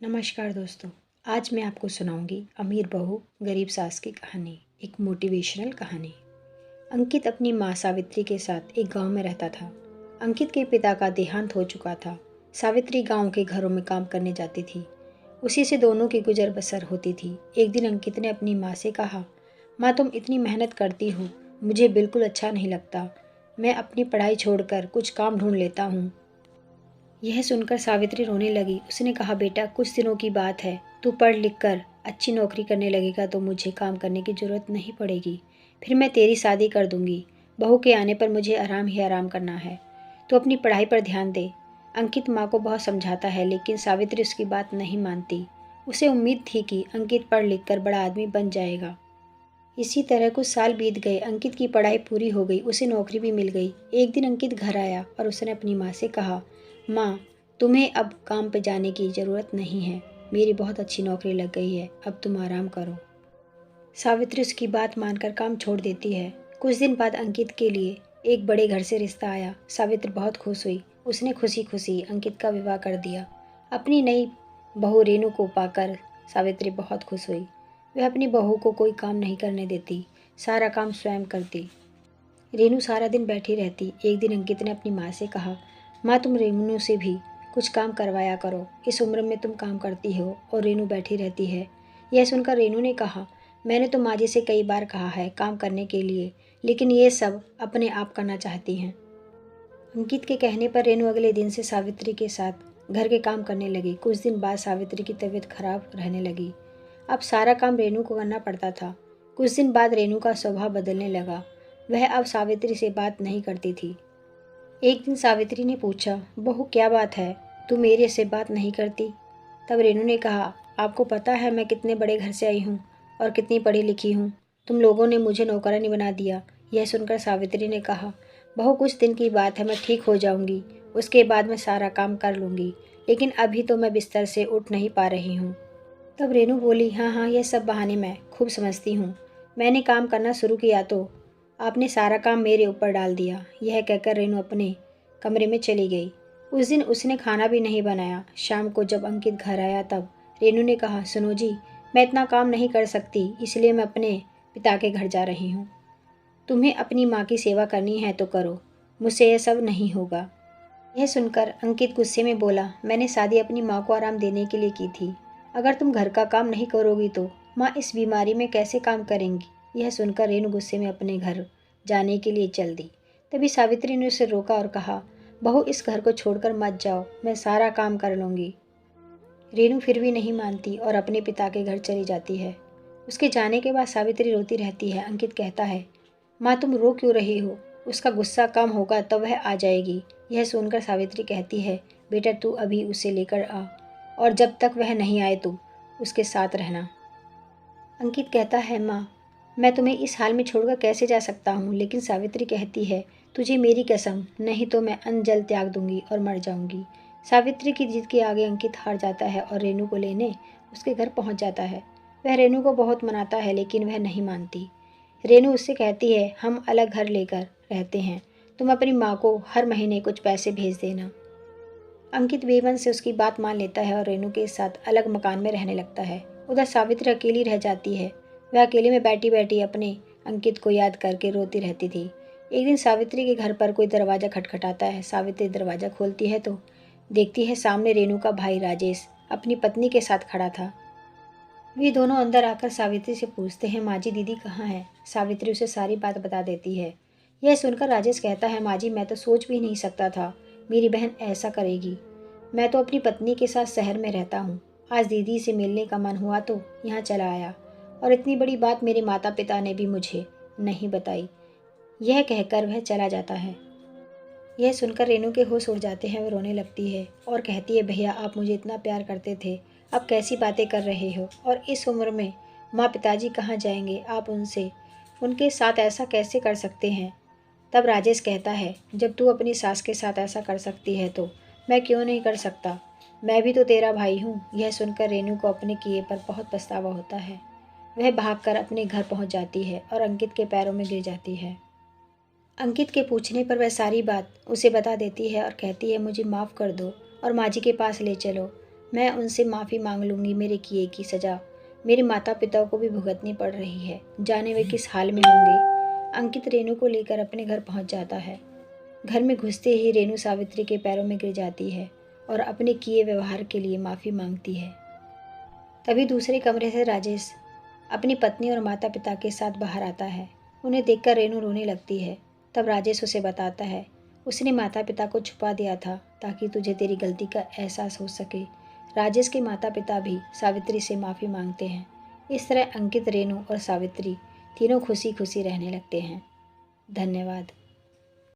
नमस्कार दोस्तों। आज मैं आपको सुनाऊंगी अमीर बहू गरीब सास की कहानी, एक मोटिवेशनल कहानी। अंकित अपनी माँ सावित्री के साथ एक गांव में रहता था। अंकित के पिता का देहांत हो चुका था। सावित्री गांव के घरों में काम करने जाती थी। उसी से दोनों की गुजर बसर होती थी। एक दिन अंकित ने अपनी माँ से कहा, माँ तुम इतनी मेहनत करती हो, मुझे बिल्कुल अच्छा नहीं लगता। मैं अपनी पढ़ाई छोड़कर कुछ काम ढूंढ लेता हूँ। यह सुनकर सावित्री रोने लगी। उसने कहा, बेटा कुछ दिनों की बात है, तू पढ़ लिख कर अच्छी नौकरी करने लगेगा तो मुझे काम करने की ज़रूरत नहीं पड़ेगी। फिर मैं तेरी शादी कर दूंगी। बहू के आने पर मुझे आराम ही आराम करना है। तो अपनी पढ़ाई पर ध्यान दे। अंकित माँ को बहुत समझाता है लेकिन सावित्री उसकी बात नहीं मानती। उसे उम्मीद थी कि अंकित पढ़ लिख कर बड़ा आदमी बन जाएगा। इसी तरह कुछ साल बीत गए। अंकित की पढ़ाई पूरी हो गई, उसे नौकरी भी मिल गई। एक दिन अंकित घर आया और उसने अपनी माँ से कहा, माँ तुम्हें अब काम पे जाने की ज़रूरत नहीं है। मेरी बहुत अच्छी नौकरी लग गई है, अब तुम आराम करो। सावित्री उसकी बात मानकर काम छोड़ देती है। कुछ दिन बाद अंकित के लिए एक बड़े घर से रिश्ता आया। सावित्री बहुत खुश हुई। उसने खुशी खुशी अंकित का विवाह कर दिया। अपनी नई बहू रेणु को पाकर सावित्री बहुत खुश हुई। वह अपनी बहू को कोई काम नहीं करने देती, सारा काम स्वयं करती। रेणु सारा दिन बैठी रहती। एक दिन अंकित ने अपनी माँ से कहा, माँ तुम रेणु से भी कुछ काम करवाया करो। इस उम्र में तुम काम करती हो और रेणु बैठी रहती है। यह सुनकर रेणु ने कहा, मैंने तो माँ जी से कई बार कहा है काम करने के लिए, लेकिन ये सब अपने आप करना चाहती हैं। अंकित के कहने पर रेणु अगले दिन से सावित्री के साथ घर के काम करने लगी। कुछ दिन बाद सावित्री की तबीयत खराब रहने लगी। अब सारा काम रेणु को करना पड़ता था। कुछ दिन बाद रेणु का स्वभाव बदलने लगा। वह अब सावित्री से बात नहीं करती थी। एक दिन सावित्री ने पूछा, बहू क्या बात है, तू मेरे से बात नहीं करती? तब रेणु ने कहा, आपको पता है मैं कितने बड़े घर से आई हूँ और कितनी पढ़ी लिखी हूँ। तुम लोगों ने मुझे नौकरानी बना दिया। यह सुनकर सावित्री ने कहा, बहू कुछ दिन की बात है, मैं ठीक हो जाऊंगी, उसके बाद मैं सारा काम कर लूँगी, लेकिन अभी तो मैं बिस्तर से उठ नहीं पा रही हूँ। तब रेणु बोली, हाँ हाँ यह सब बहाने मैं खूब समझती हूँ। मैंने काम करना शुरू किया तो आपने सारा काम मेरे ऊपर डाल दिया। यह कहकर रेणु अपने कमरे में चली गई। उस दिन उसने खाना भी नहीं बनाया। शाम को जब अंकित घर आया तब रेणु ने कहा, सुनो जी, मैं इतना काम नहीं कर सकती, इसलिए मैं अपने पिता के घर जा रही हूँ। तुम्हें अपनी माँ की सेवा करनी है तो करो, मुझसे यह सब नहीं होगा। यह सुनकर अंकित गुस्से में बोला, मैंने शादी अपनी माँ को आराम देने के लिए की थी। अगर तुम घर का काम नहीं करोगी तो माँ इस बीमारी में कैसे काम करेंगी। यह सुनकर रेणु गुस्से में अपने घर जाने के लिए चल दी। तभी सावित्री ने उसे रोका और कहा, बहू इस घर को छोड़कर मत जाओ, मैं सारा काम कर लूँगी। रेणु फिर भी नहीं मानती और अपने पिता के घर चली जाती है। उसके जाने के बाद सावित्री रोती रहती है। अंकित कहता है, माँ तुम रो क्यों रही हो, उसका गुस्सा कम होगा तब वह आ जाएगी। यह सुनकर सावित्री कहती है, बेटा तू अभी उसे लेकर आ और जब तक वह नहीं आए तो उसके साथ रहना। अंकित कहता है, माँ मैं तुम्हें इस हाल में छोड़कर कैसे जा सकता हूँ। लेकिन सावित्री कहती है, तुझे मेरी कसम, नहीं तो मैं अन्न जल त्याग दूंगी और मर जाऊंगी। सावित्री की जिद के आगे अंकित हार जाता है और रेणु को लेने उसके घर पहुँच जाता है। वह रेणु को बहुत मनाता है लेकिन वह नहीं मानती। रेणु उससे कहती है, हम अलग घर लेकर रहते हैं, तुम अपनी माँ को हर महीने कुछ पैसे भेज देना। अंकित बेमन से उसकी बात मान लेता है और रेणु के साथ अलग मकान में रहने लगता है। उधर सावित्री अकेली रह जाती है। वह अकेले में बैठी बैठी अपने अंकित को याद करके रोती रहती थी। एक दिन सावित्री के घर पर कोई दरवाज़ा खटखटाता है। सावित्री दरवाज़ा खोलती है तो देखती है सामने रेणु का भाई राजेश अपनी पत्नी के साथ खड़ा था। वे दोनों अंदर आकर सावित्री से पूछते हैं, माँ जी दीदी कहाँ है। सावित्री उसे सारी बात बता देती है। यह सुनकर राजेश कहता है, माँ जी मैं तो सोच भी नहीं सकता था मेरी बहन ऐसा करेगी। मैं तो अपनी पत्नी के साथ शहर में रहता हूँ, आज दीदी से मिलने का मन हुआ तो यहाँ चला आया और इतनी बड़ी बात मेरे माता पिता ने भी मुझे नहीं बताई। यह कहकर वह चला जाता है। यह सुनकर रेणु के होश उड़ जाते हैं। वह रोने लगती है और कहती है, भैया आप मुझे इतना प्यार करते थे, अब कैसी बातें कर रहे हो, और इस उम्र में माँ पिताजी कहाँ जाएंगे, आप उनके साथ ऐसा कैसे कर सकते हैं। तब राजेश कहता है, जब तू अपनी सास के साथ ऐसा कर सकती है तो मैं क्यों नहीं कर सकता, मैं भी तो तेरा भाई हूँ। यह सुनकर रेणु को अपने किए पर बहुत पछतावा होता है। वह भागकर अपने घर पहुँच जाती है और अंकित के पैरों में गिर जाती है। अंकित के पूछने पर वह सारी बात उसे बता देती है और कहती है, मुझे माफ़ कर दो और माँ जी के पास ले चलो। मैं उनसे माफ़ी मांग लूँगी। मेरे किए की सज़ा मेरे माता पिता को भी भुगतनी पड़ रही है। जाने वे किस हाल में होंगे। अंकित रेणु को लेकर अपने घर पहुँच जाता है। घर में घुसते ही रेणु सावित्री के पैरों में गिर जाती है और अपने किए व्यवहार के लिए माफ़ी मांगती है। तभी दूसरे कमरे से राजेश अपनी पत्नी और माता पिता के साथ बाहर आता है। उन्हें देखकर रेणु रोने लगती है। तब राजेश उसे बताता है, उसने माता पिता को छुपा दिया था ताकि तुझे तेरी गलती का एहसास हो सके। राजेश के माता पिता भी सावित्री से माफ़ी मांगते हैं। इस तरह अंकित, रेणु और सावित्री तीनों खुशी खुशी रहने लगते हैं। धन्यवाद।